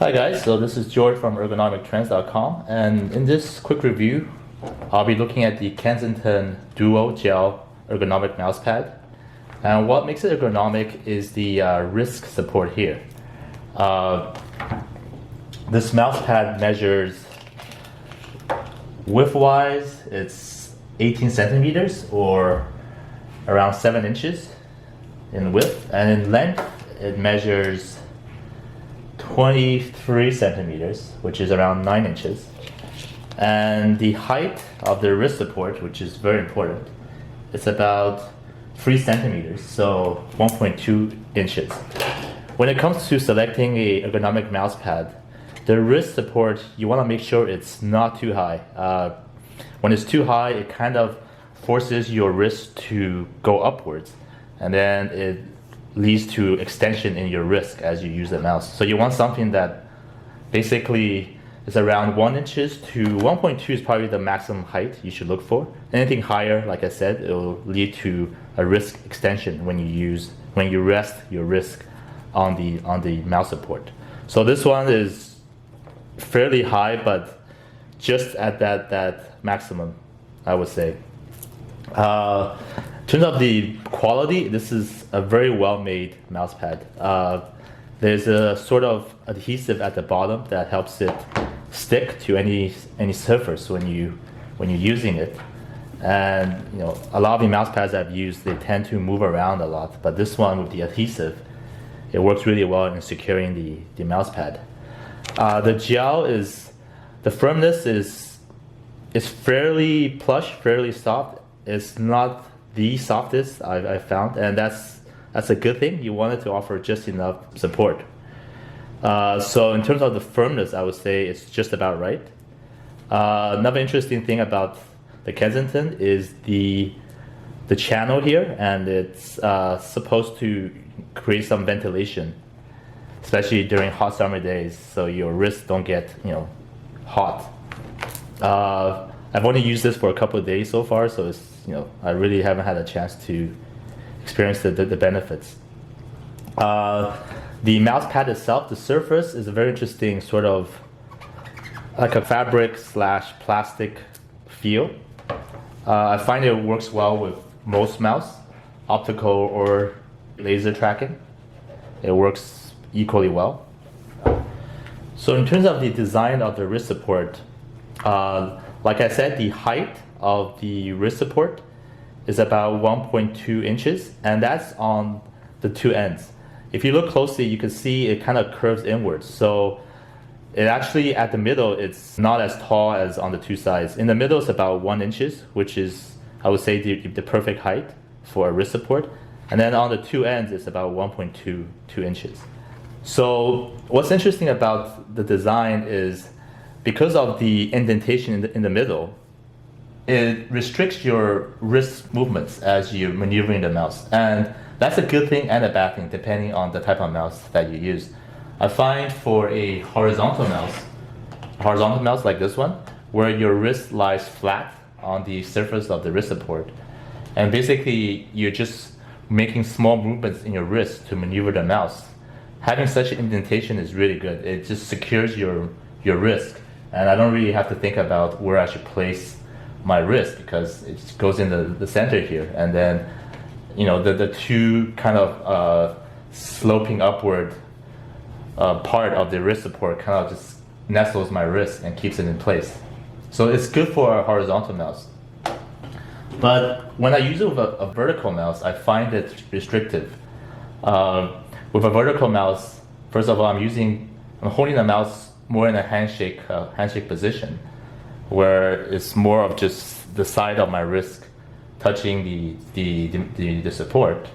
Hi guys, so this is George from ergonomictrends.com, and in this quick review I'll be looking at the Kensington Gel Ergonomic Mousepad. And what makes it ergonomic is the wrist support here. This mousepad measures width-wise, it's 18 centimeters or around 7 inches in width, and in length it measures 23 centimeters, which is around 9 inches. And the height of the wrist support, which is very important, it's about 3 centimeters, so 1.2 inches. When it comes to selecting a ergonomic mouse pad, the wrist support, you want to make sure it's not too high. When it's too high, it kind of forces your wrist to go upwards, and then it leads to extension in your wrist as you use the mouse. So you want something that basically is around 1 inches to 1.2 is probably the maximum height you should look for. Anything higher, like I said, it will lead to a wrist extension when you rest your wrist on the mouse support. So this one is fairly high, but just at that maximum, I would say. In terms of the quality, this is a very well-made mouse pad. There's a sort of adhesive at the bottom that helps it stick to any surface when you're using it. And a lot of the mouse pads I've used, they tend to move around a lot, but this one with the adhesive, it works really well in securing the mouse pad. The firmness is fairly plush, fairly soft. It's not the softest I've found, and that's a good thing. You want it to offer just enough support. So in terms of the firmness, I would say it's just about right. Another interesting thing about the Kensington is the channel here, and it's supposed to create some ventilation, especially during hot summer days, so your wrists don't get hot. I've only used this for a couple of days so far, so it's I really haven't had a chance to experience the benefits. The mouse pad itself, the surface is a very interesting sort of like a fabric / plastic feel. I find it works well with most mouse, optical or laser tracking. It works equally well. So in terms of the design of the wrist support, like I said, the height of the wrist support is about 1.2 inches, and that's on the two ends. If you look closely, you can see it kind of curves inwards. So it actually, at the middle, it's not as tall as on the two sides. In the middle, it's about 1 inches, which is, I would say, the perfect height for a wrist support. And then on the two ends, it's about 1.2 inches. So what's interesting about the design is because of the indentation in the middle, it restricts your wrist movements as you're maneuvering the mouse. And that's a good thing and a bad thing, depending on the type of mouse that you use. I find for a horizontal mouse like this one, where your wrist lies flat on the surface of the wrist support, and basically you're just making small movements in your wrist to maneuver the mouse. Having such an indentation is really good. It just secures your wrist, and I don't really have to think about where I should place my wrist because it goes in the center here, and then the two kind of sloping upward part of the wrist support kind of just nestles my wrist and keeps it in place. So it's good for a horizontal mouse. But when I use it with a vertical mouse, I find it restrictive. With a vertical mouse, first of all, I'm holding the mouse more in a handshake position, where it's more of just the side of my wrist touching the support.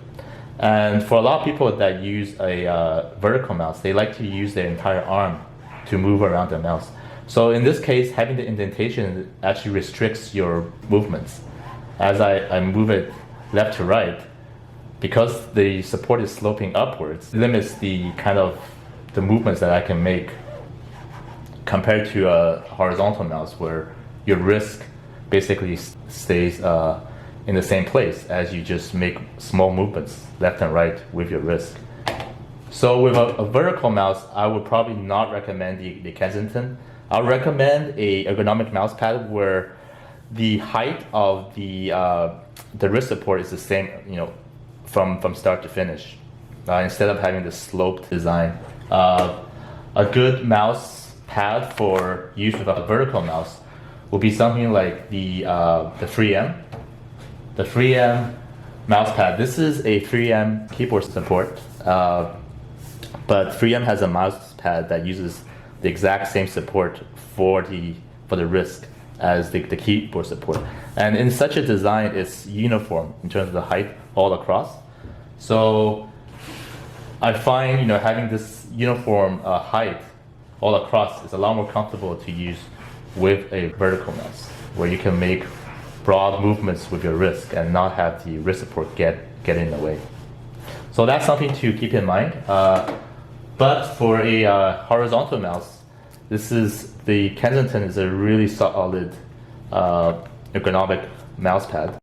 And for a lot of people that use a vertical mouse, they like to use their entire arm to move around the mouse. So in this case, having the indentation actually restricts your movements. As I move it left to right, because the support is sloping upwards, it limits the kind of the movements that I can make compared to a horizontal mouse where your wrist basically stays in the same place as you just make small movements left and right with your wrist. So with a vertical mouse, I would probably not recommend the Kensington. I would recommend a ergonomic mouse pad where the height of the wrist support is the same, from start to finish, instead of having the sloped design. A good mouse pad for use with a vertical mouse will be something like the 3M. The 3M mouse pad. This is a 3M keyboard support, but 3M has a mouse pad that uses the exact same support for the wrist as the keyboard support. And in such a design, it's uniform in terms of the height all across. So I find having this uniform height all across is a lot more comfortable to use with a vertical mouse, where you can make broad movements with your wrist and not have the wrist support get in the way. So that's something to keep in mind. But for a horizontal mouse, the Kensington is a really solid ergonomic mouse pad.